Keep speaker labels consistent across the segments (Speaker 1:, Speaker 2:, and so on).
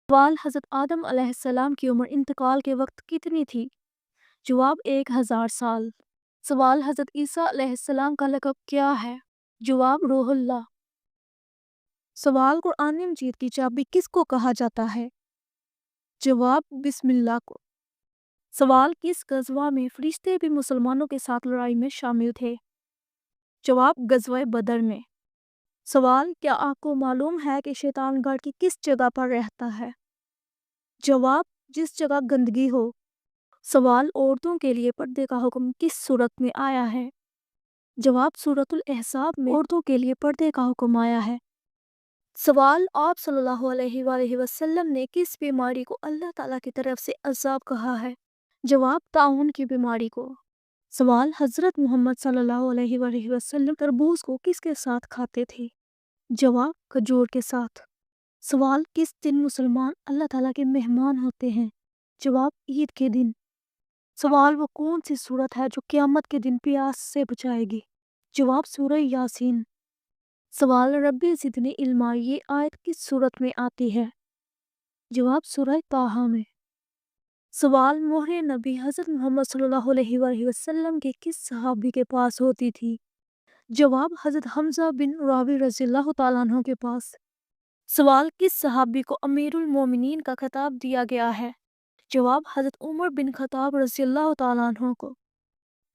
Speaker 1: سوال: حضرت آدم علیہ السلام کی عمر انتقال کے وقت کتنی تھی؟ جواب: 1000 سال۔ سوال: حضرت عیسیٰ علیہ السلام کا لقب کیا ہے؟ جواب: روح اللہ۔ سوال: قرآن مجید کی چابی کس کو کہا جاتا ہے؟ جواب: بسم اللہ کو۔ سوال: کس غزوہ میں فرشتے بھی مسلمانوں کے ساتھ لڑائی میں شامل تھے؟ جواب: غزوہ بدر میں۔ سوال: کیا آپ کو معلوم ہے کہ شیطان گھر کی کس جگہ پر رہتا ہے؟ جواب: جس جگہ گندگی ہو۔ سوال: عورتوں کے لیے پردے کا حکم کس سورت میں آیا ہے؟ جواب: سورۃ الاحزاب میں عورتوں کے لیے پردے کا حکم آیا ہے۔ سوال: آپ صلی اللہ علیہ وآلہ وسلم نے کس بیماری کو اللہ تعالیٰ کی طرف سے عذاب کہا ہے؟ جواب: طاعون کی بیماری کو۔ سوال: حضرت محمد صلی اللہ علیہ وآلہ وسلم تربوز کو کس کے ساتھ کھاتے تھے؟ جواب: کھجور کے ساتھ۔ سوال: کس دن مسلمان اللہ تعالیٰ کے مہمان ہوتے ہیں؟ جواب: عید کے دن۔ سوال: وہ کون سی سورت ہے جو قیامت کے دن پیاس سے بچائے گی؟ جواب: سورہ یاسین۔ سوال: ربی زدنی علما یہ آیت کس سورت میں آتی ہے؟ جواب: سورہ طٰہٰ میں۔ سوال: مہر نبی حضرت محمد صلی اللہ علیہ وآلہ وسلم کے کس صحابی کے پاس ہوتی تھی؟ جواب: حضرت حمزہ بن راوی رضی اللہ تعالیٰ عنہ کے پاس۔ سوال: کس صحابی کو امیر المومنین کا خطاب دیا گیا ہے؟ جواب: حضرت عمر بن خطاب رضی اللہ تعالیٰ عنہ کو۔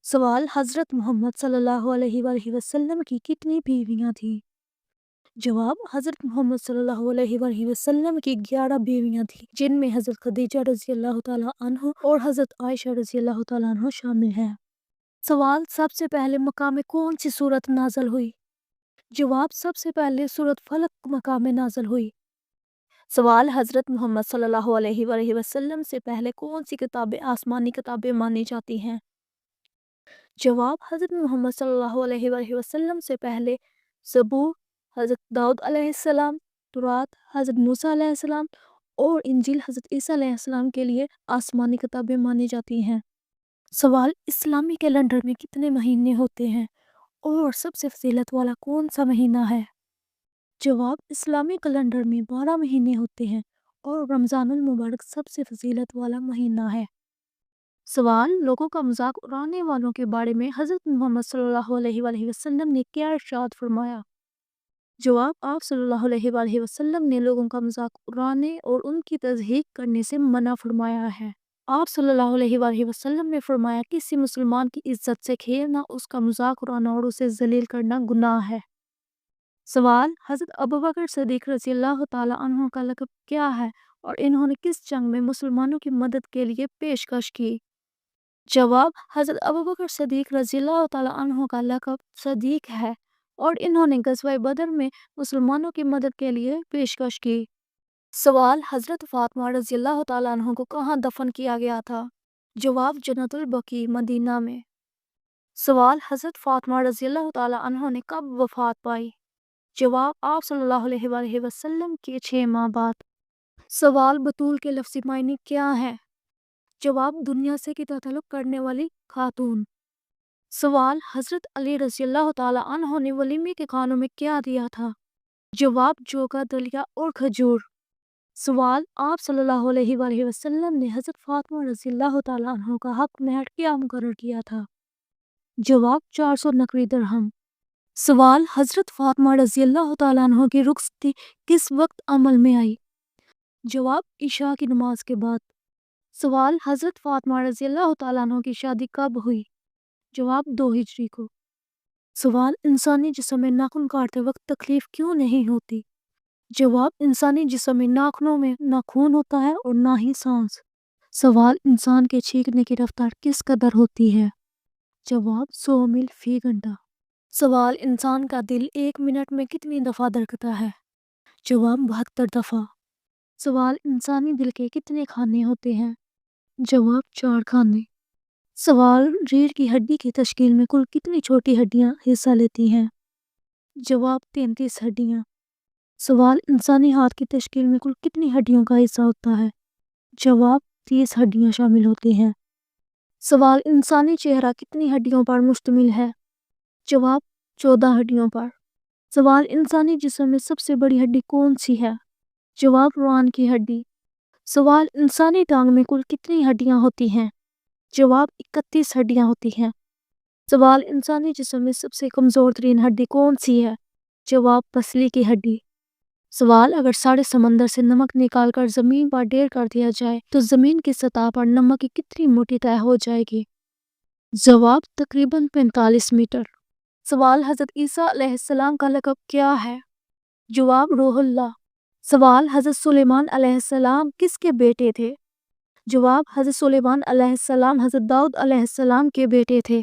Speaker 1: سوال: حضرت محمد صلی اللہ علیہ وآلہ وسلم کی کتنی بیویاں تھیں؟ جواب: حضرت محمد صلی اللہ علیہ وآلہ وسلم کی 11 بیویاں تھیں، جن میں حضرت خدیجہ رضی اللہ تعالیٰ عنہ اور حضرت عائشہ رضی اللہ تعالیٰ عنہ شامل ہیں۔ سوال: سب سے پہلے مکہ میں کون سی سورت نازل ہوئی؟ جواب: سب سے پہلے سورۃ فلق مکہ میں نازل ہوئی۔ سوال: حضرت محمد صلی اللہ علیہ وآلہ وسلم سے پہلے کون سی کتابیں آسمانی کتابیں مانی جاتی ہیں؟ جواب: حضرت محمد صلی اللہ علیہ وآلہ وسلم سے پہلے زبور حضرت داؤد علیہ السلام، تورات حضرت موسیٰ علیہ السلام اور انجیل حضرت عیسیٰ علیہ السلام کے لیے آسمانی کتابیں مانی جاتی ہیں۔ سوال: اسلامی کیلنڈر میں کتنے مہینے ہوتے ہیں اور سب سے فضیلت والا کون سا مہینہ ہے؟ جواب: اسلامی کیلنڈر میں 12 مہینے ہوتے ہیں اور رمضان المبارک سب سے فضیلت والا مہینہ ہے۔ سوال: لوگوں کا مذاق اڑانے والوں کے بارے میں حضرت محمد صلی اللہ علیہ وآلہ وسلم نے کیا ارشاد فرمایا؟ جواب: آپ صلی اللہ علیہ وآلہ وسلم نے لوگوں کا مذاق اڑانے اور ان کی تضحیک کرنے سے منع فرمایا ہے۔ آپ صلی اللہ علیہ وآلہ وسلم نے فرمایا، کسی مسلمان کی عزت سے کھیلنا، اس کا مذاق اڑانا اور اسے ذلیل کرنا گناہ ہے۔ سوال: حضرت ابوبکر صدیق رضی اللہ تعالیٰ عنہ کا لقب کیا ہے اور انہوں نے کس جنگ میں مسلمانوں کی مدد کے لیے پیشکش کی؟ جواب: حضرت ابوبکر صدیق رضی اللہ تعالیٰ عنہ کا لقب صدیق ہے اور انہوں نے غزوہ بدر میں مسلمانوں کی مدد کے لیے پیشکش کی۔ سوال: حضرت فاطمہ رضی اللہ تعالیٰ عنہ کو کہاں دفن کیا گیا تھا؟ جواب: جنت البقیع، مدینہ میں۔ سوال: حضرت فاطمہ رضی اللہ تعالیٰ عنہ نے کب وفات پائی؟ جواب: آپ صلی اللہ علیہ وآلہ وسلم کے 6 ماہ بعد۔ سوال: بطول کے لفظی معنی کیا ہے؟ جواب: دنیا سے قطع تعلق کرنے والی خاتون۔ سوال: حضرت علی رضی اللہ تعالیٰ عنہ نے ولیمے کے کھانوں میں کیا دیا تھا؟ جواب: جو کا دلیا اور کھجور۔ سوال: آپ صلی اللہ علیہ وآلہ وسلم نے حضرت فاطمہ رضی اللہ تعالیٰ عنہ کا حق مہر کیا مقرر کیا تھا؟ جواب: 400 نقری درہم۔ سوال: حضرت فاطمہ رضی اللہ تعالیٰ عنہ کی رخصتی کس وقت عمل میں آئی؟ جواب: عشاء کی نماز کے بعد۔ سوال: حضرت فاطمہ رضی اللہ تعالیٰ عنہ کی شادی کب ہوئی؟ جواب: 2 ہجری کو۔ سوال: انسانی جسم میں ناخن کاٹتے وقت تکلیف کیوں نہیں ہوتی؟ جواب: انسانی جسم میں ناخنوں میں نہ خون ہوتا ہے اور نہ ہی سانس۔ سوال: انسان کے چھینکنے کی رفتار کس قدر ہوتی ہے؟ جواب: 100 میل فی گھنٹہ۔ سوال: انسان کا دل 1 منٹ میں کتنی دفعہ دھڑکتا ہے؟ جواب: 72 دفعہ۔ سوال: انسانی دل کے کتنے کھانے ہوتے ہیں؟ جواب: 4 کھانے۔ سوال: ریڑھ کی ہڈی کی تشکیل میں کل کتنی چھوٹی ہڈیاں حصہ لیتی ہیں؟ جواب: 33 ہڈیاں۔ سوال: انسانی ہاتھ کی تشکیل میں کل کتنی ہڈیوں کا حصہ ہوتا ہے؟ جواب: 30 ہڈیاں شامل ہوتی ہیں۔ سوال: انسانی چہرہ کتنی ہڈیوں پر مشتمل ہے؟ جواب: 14 ہڈیوں پر۔ سوال: انسانی جسم میں سب سے بڑی ہڈی کون سی ہے؟ جواب: روان کی ہڈی۔ سوال انسانی ٹانگ میں کل کتنی ہڈیاں ہوتی ہیں؟ جواب 31 ہڈیاں ہوتی ہیں۔ سوال انسانی جسم میں سب سے کمزور ترین ہڈی کون سی ہے؟ جواب پسلی کی ہڈی۔ سوال اگر سارے سمندر سے نمک نکال کر زمین پر ڈھیر کر دیا جائے تو زمین کی سطح پر نمک کی کتنی موٹی طے ہو جائے گی؟ جواب تقریباً 45 میٹر۔ سوال حضرت عیسیٰ علیہ السلام کا لقب کیا ہے؟ جواب روح اللہ۔ سوال حضرت سلیمان علیہ السلام کس کے بیٹے تھے؟ جواب حضرت سلیمان علیہ السلام حضرت داؤد علیہ السلام کے بیٹے تھے۔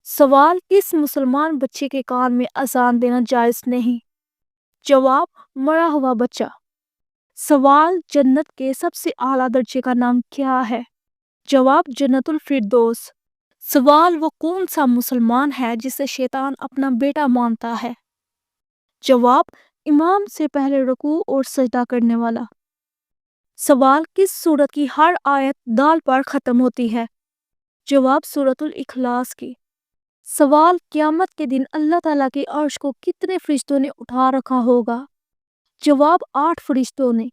Speaker 1: سوال کس مسلمان بچے کے کان میں اذان دینا جائز نہیں؟ جواب مرا ہوا بچہ۔ سوال جنت کے سب سے اعلیٰ درجے کا نام کیا ہے؟ جواب جنت الفردوس۔ سوال وہ کون سا مسلمان ہے جسے شیطان اپنا بیٹا مانتا ہے؟ جواب امام سے پہلے رکوع اور سجدہ کرنے والا۔ سوال کس سورت کی ہر آیت دال پر ختم ہوتی ہے؟ جواب سورۃ الاخلاص کی۔ سوال قیامت کے دن اللہ تعالیٰ کے عرش کو کتنے فرشتوں نے اٹھا رکھا ہوگا؟ جواب 8 فرشتوں نے۔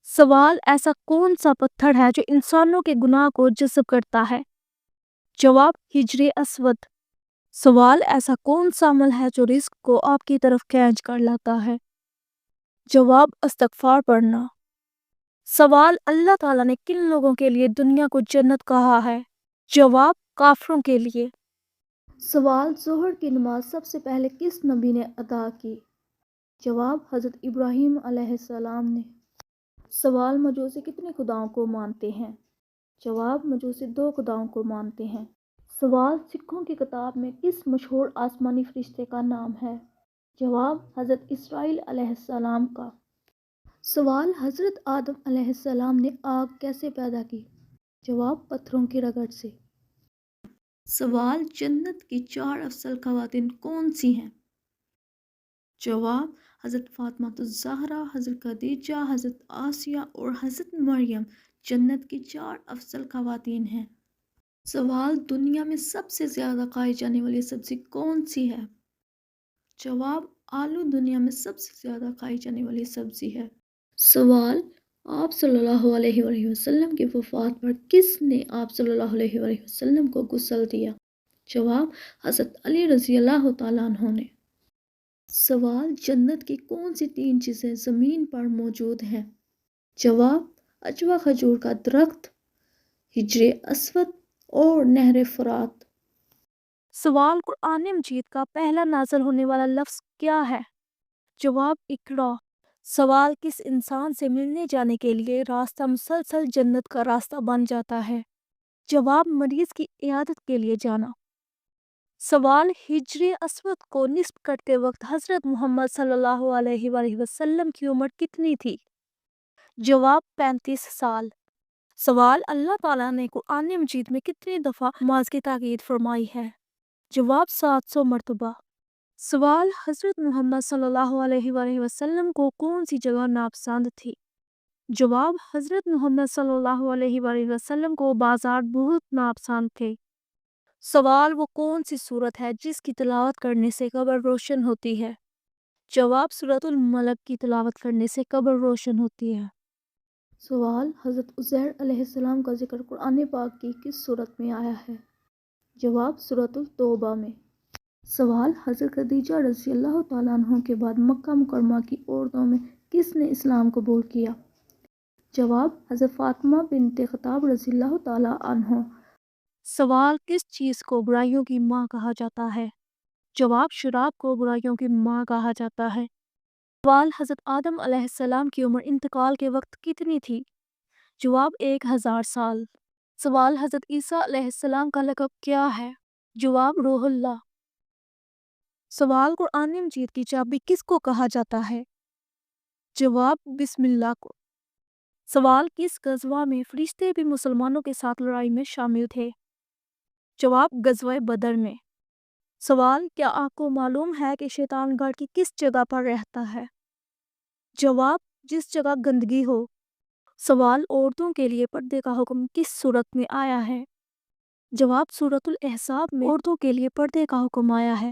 Speaker 1: سوال ایسا کون سا پتھر ہے جو انسانوں کے گناہ کو جذب کرتا ہے؟ جواب حجر اسود۔ سوال ایسا کون سا عمل ہے جو رزق کو آپ کی طرف کھینچ کر لاتا ہے؟ جواب استغفار پڑھنا۔ سوال اللہ تعالیٰ نے کن لوگوں کے لیے دنیا کو جنت کہا ہے؟ جواب کافروں کے لیے۔ سوال ظہر کی نماز سب سے پہلے کس نبی نے ادا کی؟ جواب حضرت ابراہیم علیہ السلام نے۔ سوال مجوسی کتنے خداؤں کو مانتے ہیں؟ جواب مجوسی 2 خداؤں کو مانتے ہیں۔ سوال سکھوں کی کتاب میں کس مشہور آسمانی فرشتے کا نام ہے؟ جواب حضرت اسرائیل علیہ السلام کا۔ سوال حضرت آدم علیہ السلام نے آگ کیسے پیدا کی؟ جواب پتھروں کی رگڑ سے۔ سوال جنت کی 4 افضل خواتین کون سی ہیں؟ جواب حضرت فاطمہ الزہرا، حضرت خدیجہ، حضرت آسیہ اور حضرت مریم جنت کی 4 افضل خواتین ہیں۔ سوال دنیا میں سب سے زیادہ کھائی جانے والی سبزی کون سی ہے؟ جواب آلو دنیا میں سب سے زیادہ کھائی جانے والی سبزی ہے۔ سوال آپ صلی اللہ علیہ وآلہ وسلم کی وفات پر کس نے آپ صلی اللہ علیہ وآلہ وسلم کو غسل دیا؟ جواب حضرت علی رضی اللہ تعالیٰ عنہ نے۔ سوال جنت کی کون سی 3 چیزیں زمین پر موجود ہیں؟ جواب اجوا کھجور کا درخت، حجر اسود اور نہر فرات۔ سوال قرآن مجید کا پہلا نازل ہونے والا لفظ کیا ہے؟ جواب اقرا۔ سوال کس انسان سے ملنے جانے کے لیے راستہ مسلسل جنت کا راستہ بن جاتا ہے؟ جواب مریض کی عیادت کے لیے جانا۔ سوال حجر اسود کو نصب کرتے وقت حضرت محمد صلی اللہ علیہ وآلہ وسلم کی عمر کتنی تھی؟ جواب 35 سال۔ سوال اللہ تعالیٰ نے قرآن مجید میں کتنی دفعہ نماز کی تاکید فرمائی ہے؟ جواب 700 مرتبہ۔ سوال حضرت محمد صلی اللہ علیہ وآلہ وسلم کو کون سی جگہ ناپسند تھی؟ جواب حضرت محمد صلی اللہ علیہ وآلہ وسلم کو بازار بہت ناپسند تھے۔ سوال وہ کون سی سورت ہے جس کی تلاوت کرنے سے قبر روشن ہوتی ہے؟ جواب سورۃ الملک کی تلاوت کرنے سے قبر روشن ہوتی ہے۔ سوال حضرت عزیر علیہ السلام کا ذکر قرآن پاک کی کس سورت میں آیا ہے؟ جواب سورۃ التوبہ میں۔ سوال حضرت خدیجہ رضی اللہ تعالیٰ عنہ کے بعد مکہ مکرمہ کی عورتوں میں کس نے اسلام قبول کیا؟ جواب حضرت فاطمہ بنت خطاب رضی اللہ تعالیٰ عنہ۔ سوال کس چیز کو برائیوں کی ماں کہا جاتا ہے؟ جواب شراب کو برائیوں کی ماں کہا جاتا ہے۔ سوال حضرت آدم علیہ السلام کی عمر انتقال کے وقت کتنی تھی؟ جواب 1000 سال۔ سوال حضرت عیسیٰ علیہ السلام کا لقب کیا ہے؟ جواب روح اللہ۔ سوال قرآن مجید کی چابی کس کو کہا جاتا ہے؟ جواب بسم اللہ کو۔ سوال کس غزوہ میں فرشتے بھی مسلمانوں کے ساتھ لڑائی میں شامل تھے؟ جواب غزوہ بدر میں۔ سوال کیا آپ کو معلوم ہے کہ شیطان گھر کی کس جگہ پر رہتا ہے؟ جواب جس جگہ گندگی ہو۔ سوال عورتوں کے لیے پردے کا حکم کس سورت میں آیا ہے؟ جواب سورۃ الاحزاب میں عورتوں کے لیے پردے کا حکم آیا ہے۔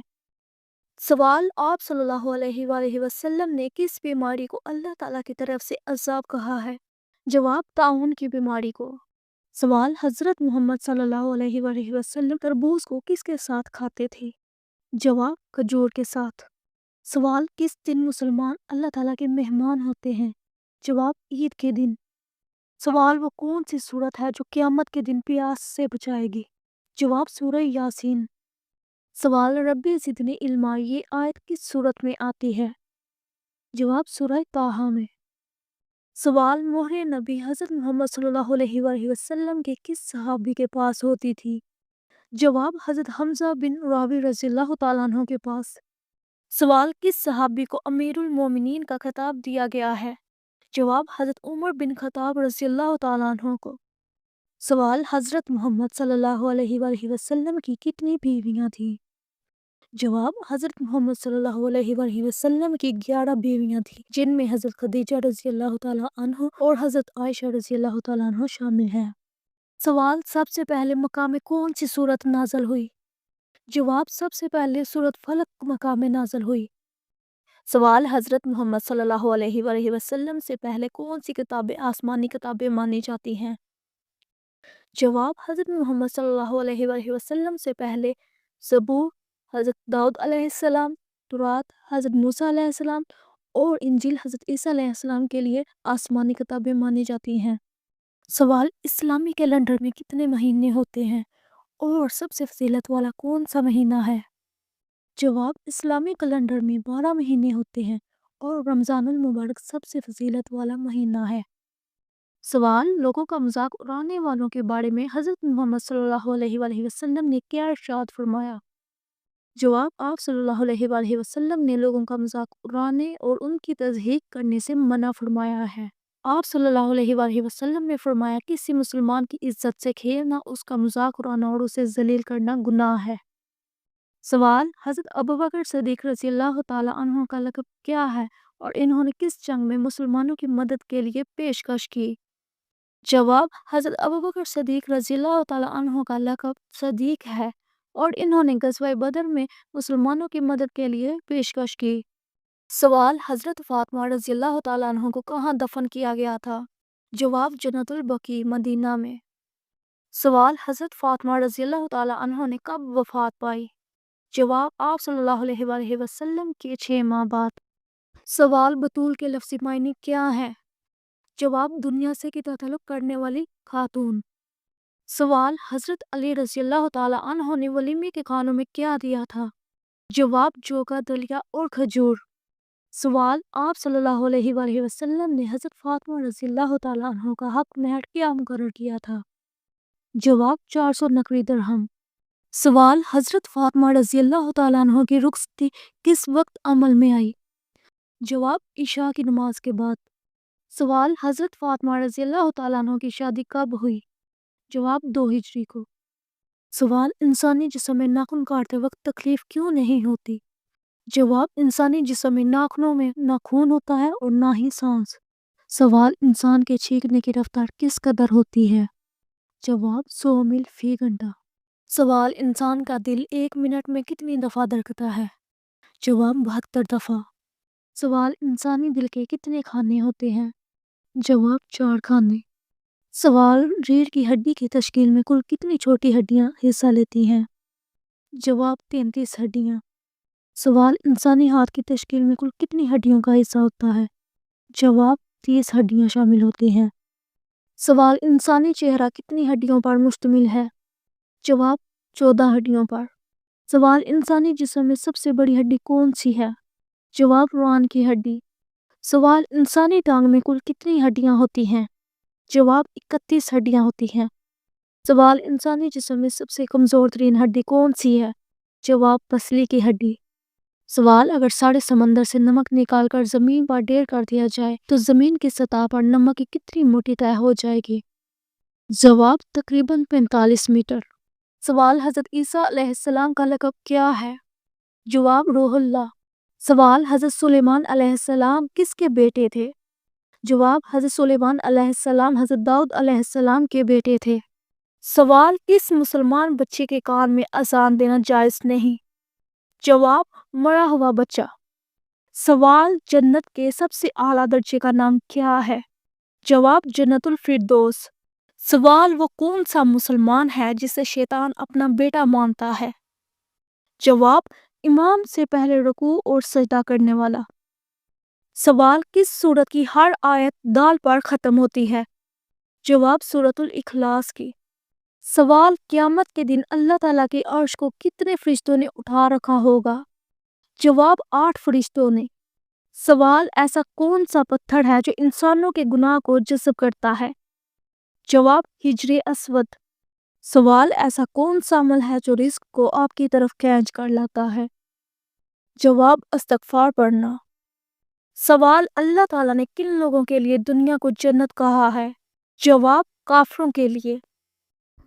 Speaker 1: سوال آپ صلی اللہ علیہ وآلہ وسلم نے کس بیماری کو اللہ تعالیٰ کی طرف سے عذاب کہا ہے؟ جواب طاعون کی بیماری کو۔ سوال حضرت محمد صلی اللہ علیہ وآلہ وسلم تربوز کو کس کے ساتھ کھاتے تھے؟ جواب کھجور کے ساتھ۔ سوال کس دن مسلمان اللہ تعالیٰ کے مہمان ہوتے ہیں؟ جواب عید کے دن۔ سوال وہ کون سی سورت ہے جو قیامت کے دن پیاس سے بچائے گی؟ جواب سورہ یاسین۔ سوال ربی زدنی علما یہ آیت کس سورت میں آتی ہے؟ جواب سورہ طٰہٰ میں۔ سوال مہر نبی حضرت محمد صلی اللہ علیہ وآلہ وسلم کے کس صحابی کے پاس ہوتی تھی؟ جواب حضرت حمزہ بن راوی رضی اللہ تعالیٰ عنہ کے پاس۔ سوال کس صحابی کو امیر المومنین کا خطاب دیا گیا ہے؟ جواب حضرت عمر بن خطاب رضی اللہ تعالیٰ عنہ کو۔ سوال حضرت محمد صلی اللہ علیہ وآلہ وسلم کی کتنی بیویاں تھیں؟ جواب حضرت محمد صلی اللہ علیہ وآلہ وسلم کی 11 بیویاں تھیں، جن میں حضرت خدیجہ رضی اللہ تعالیٰ عنہ اور حضرت عائشہ رضی اللہ تعالیٰ عنہ شامل ہیں۔ سوال سب سے پہلے مکہ میں کون سی سورت نازل ہوئی؟ جواب سب سے پہلے سورت فلق مکہ میں نازل ہوئی۔ سوال حضرت محمد صلی اللہ علیہ وآلہ وسلم سے پہلے کون سی کتابیں آسمانی کتابیں مانی جاتی ہیں؟ جواب حضرت محمد صلی اللہ علیہ وآلہ وسلم سے پہلے زبور حضرت داؤد علیہ السلام، تورات حضرت موسیٰ علیہ السلام اور انجیل حضرت عیسیٰ علیہ السلام کے لیے آسمانی کتابیں مانی جاتی ہیں۔ سوال اسلامی کیلنڈر میں کتنے مہینے ہوتے ہیں اور سب سے فضیلت والا کون سا مہینہ ہے؟ جواب اسلامی کیلنڈر میں 12 مہینے ہوتے ہیں اور رمضان المبارک سب سے فضیلت والا مہینہ ہے۔ سوال لوگوں کا مذاق اڑانے والوں کے بارے میں حضرت محمد صلی اللہ علیہ وآلہ وسلم نے کیا ارشاد فرمایا؟ جواب آپ صلی اللہ علیہ وآلہ وسلم نے لوگوں کا مذاق اڑانے اور ان کی تضحیک کرنے سے منع فرمایا ہے۔ آپ صلی اللہ علیہ وآلہ وسلم نے فرمایا کسی مسلمان کی عزت سے کھیلنا، اس کا مذاق اڑانا اور اسے ذلیل کرنا گناہ ہے۔ سوال حضرت ابوبکر صدیق رضی اللہ تعالیٰ عنہ کا لقب کیا ہے اور انہوں نے کس جنگ میں مسلمانوں کی مدد کے لیے پیشکش کی؟ جواب حضرت ابوبکر صدیق رضی اللہ تعالیٰ عنہ کا لقب صدیق ہے اور انہوں نے غزوہ بدر میں مسلمانوں کی مدد کے لیے پیشکش کی۔ سوال حضرت فاطمہ رضی اللہ تعالیٰ عنہ کو کہاں دفن کیا گیا تھا؟ جواب جنت البقیع مدینہ میں۔ سوال حضرت فاطمہ رضی اللہ تعالیٰ عنہ نے کب وفات پائی؟ جواب آپ صلی اللہ علیہ وآلہ وسلم کے 6 ماہ بعد۔ سوال بطول کے لفظی معنی کیا ہے؟ جواب دنیا سے قطع تعلق کرنے والی خاتون۔ سوال حضرت علی رضی اللہ تعالیٰ عنہ نے ولیمے کے کھانوں میں کیا دیا تھا؟ جواب جو کا دلیا اور کھجور۔ سوال آپ صلی اللہ علیہ وآلہ وسلم نے حضرت فاطمہ رضی اللہ تعالیٰ عنہ کا حق مہر کیا مقرر کیا تھا؟ جواب 400 نقوی درہم۔ سوال حضرت فاطمہ رضی اللہ تعالیٰ عنہ کی رخصتی کس وقت عمل میں آئی؟ جواب عشاء کی نماز کے بعد۔ سوال حضرت فاطمہ رضی اللہ تعالیٰ عنہ کی شادی کب ہوئی؟ جواب 2 ہجری کو۔ سوال انسانی جسم میں ناخن کاٹتے وقت تکلیف کیوں نہیں ہوتی؟ جواب انسانی جسم میں ناخنوں میں نہ خون ہوتا ہے اور نہ ہی سانس۔ سوال انسان کے چھینکنے کی رفتار کس قدر ہوتی ہے؟ جواب 100 میل فی گھنٹہ۔ سوال انسان کا دل 1 منٹ میں کتنی دفعہ دھڑکتا ہے؟ جواب 72 دفعہ۔ سوال انسانی دل کے کتنے کھانے ہوتے ہیں؟ جواب 4 کھانے۔ سوال ریڑھ کی ہڈی کی تشکیل میں کل کتنی چھوٹی ہڈیاں حصہ لیتی ہیں؟ جواب 33 ہڈیاں۔ سوال انسانی ہاتھ کی تشکیل میں کل کتنی ہڈیوں کا حصہ ہوتا ہے؟ جواب 30 ہڈیاں شامل ہوتی ہیں۔ سوال انسانی چہرہ کتنی ہڈیوں پر مشتمل ہے؟ جواب 14 ہڈیوں پر۔ سوال انسانی جسم میں سب سے بڑی ہڈی کون سی ہے؟ جواب روان کی ہڈی۔ سوال انسانی ٹانگ میں کل کتنی ہڈیاں ہوتی ہیں؟ جواب 31 ہڈیاں ہوتی ہیں۔ سوال انسانی جسم میں سب سے کمزور ترین ہڈی کون سی ہے؟ جواب پسلی کی ہڈی۔ سوال اگر ساڑھے سمندر سے نمک نکال کر زمین پر ڈھیر کر دیا جائے تو زمین کی سطح پر نمک کی کتنی موٹی تہہ ہو جائے گی؟ جواب تقریباً 45 میٹر۔ سوال حضرت عیسیٰ علیہ السلام کا لقب کیا ہے؟ جواب روح اللہ۔ سوال حضرت سلیمان علیہ السلام کس کے بیٹے تھے؟ جواب حضرت سلیمان علیہ السلام حضرت داؤد علیہ السلام کے بیٹے تھے۔ سوال کس مسلمان بچے کے کان میں اذان دینا جائز نہیں؟ جواب مرا ہوا بچہ۔ سوال جنت کے سب سے اعلیٰ درجے کا نام کیا ہے؟ جواب جنت الفردوس۔ سوال وہ کون سا مسلمان ہے جسے شیطان اپنا بیٹا مانتا ہے؟ جواب امام سے پہلے رکوع اور سجدہ کرنے والا۔ سوال کس سورت کی ہر آیت دال پر ختم ہوتی ہے؟ جواب سورۃ الاخلاص کی۔ سوال قیامت کے دن اللہ تعالیٰ کے عرش کو کتنے فرشتوں نے اٹھا رکھا ہوگا؟ جواب 8 فرشتوں نے۔ سوال ایسا کون سا پتھر ہے جو انسانوں کے گناہ کو جذب کرتا ہے؟ جواب حجر اسود۔ سوال ایسا کون سا عمل ہے جو رزق کو آپ کی طرف کھینچ کر لاتا ہے؟ جواب استغفار پڑھنا۔ سوال اللہ تعالیٰ نے کن لوگوں کے لیے دنیا کو جنت کہا ہے؟ جواب کافروں کے لیے۔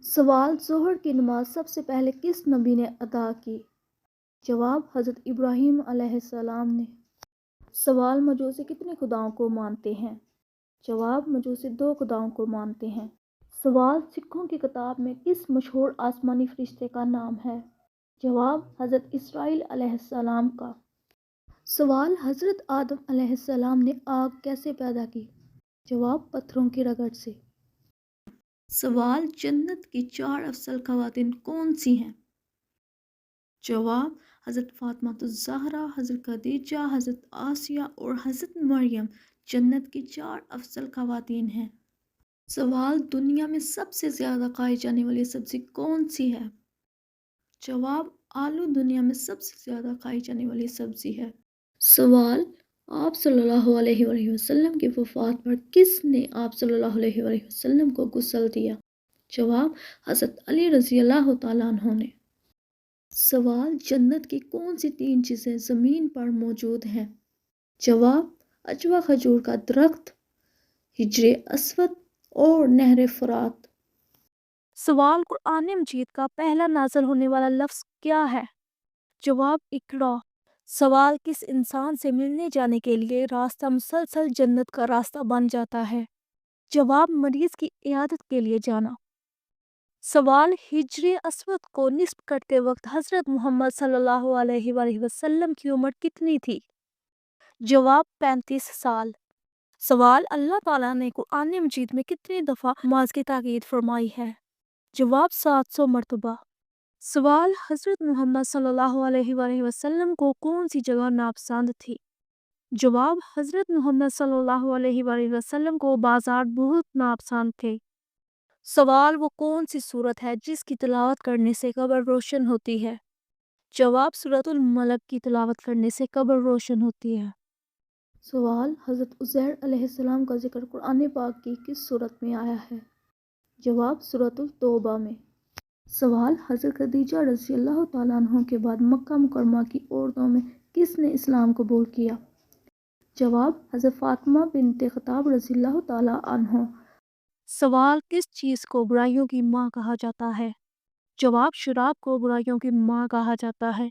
Speaker 1: سوال ظہر کی نماز سب سے پہلے کس نبی نے ادا کی؟ جواب حضرت ابراہیم علیہ السلام نے۔ سوال مجوسی کتنے خداؤں کو مانتے ہیں؟ جواب مجوسی 2 خداؤں کو مانتے ہیں۔ سوال سکھوں کی کتاب میں کس مشہور آسمانی فرشتے کا نام ہے؟ جواب حضرت اسرائیل علیہ السلام کا۔ سوال حضرت آدم علیہ السلام نے آگ کیسے پیدا کی؟ جواب پتھروں کی رگڑ سے۔ سوال جنت کی 4 افضل خواتین کون سی ہیں؟ جواب حضرت فاطمہ الزہرا، حضرت خدیجہ، حضرت آسیہ اور حضرت مریم جنت کی 4 افضل خواتین ہیں۔ سوال دنیا میں سب سے زیادہ کھائی جانے والی سبزی کون سی ہے؟ جواب آلو دنیا میں سب سے زیادہ کھائی جانے والی سبزی ہے۔ سوال آپ صلی اللہ علیہ وآلہ وسلم کی وفات پر کس نے آپ صلی اللہ علیہ وآلہ وسلم کو غسل دیا؟ جواب حضرت علی رضی اللہ تعالیٰ عنہ نے۔ سوال جنت کی کون سی 3 چیزیں زمین پر موجود ہیں؟ جواب عجوہ کھجور کا درخت، حجر اسود اور نہر فرات۔ سوال قرآن مجید کا پہلا نازل ہونے والا لفظ کیا ہے؟ جواب اقرا۔ سوال کس انسان سے ملنے جانے کے لیے راستہ مسلسل جنت کا راستہ بن جاتا ہے؟ جواب مریض کی عیادت کے لیے جانا۔ سوال ہجر اسود کو نصب کرتے وقت حضرت محمد صلی اللہ علیہ وآلہ وسلم کی عمر کتنی تھی؟ جواب 35 سال۔ سوال اللہ تعالیٰ نے قرآن مجید میں کتنی دفعہ نماز کی تاکید فرمائی ہے؟ جواب 700 مرتبہ۔ سوال حضرت محمد صلی اللہ علیہ وآلہ وسلم کو کون سی جگہ ناپسند تھی؟ جواب حضرت محمد صلی اللہ علیہ وآلہ وسلم کو بازار بہت ناپسند تھے۔ سوال وہ کون سی سورت ہے جس کی تلاوت کرنے سے قبر روشن ہوتی ہے؟ جواب سورۃ الملک کی تلاوت کرنے سے قبر روشن ہوتی ہے۔ سوال حضرت عزیر علیہ السلام کا ذکر قرآن پاک کی کس سورت میں آیا ہے؟ جواب سورۃ التوبہ میں۔ سوال حضرت خدیجہ رضی اللہ تعالیٰ عنہ کے بعد مکہ مکرمہ کی عورتوں میں کس نے اسلام قبول کیا؟ جواب حضرت فاطمہ بنت خطاب رضی اللہ تعالیٰ عنہ۔ سوال کس چیز کو برائیوں کی ماں کہا جاتا ہے؟ جواب شراب کو برائیوں کی ماں کہا جاتا ہے۔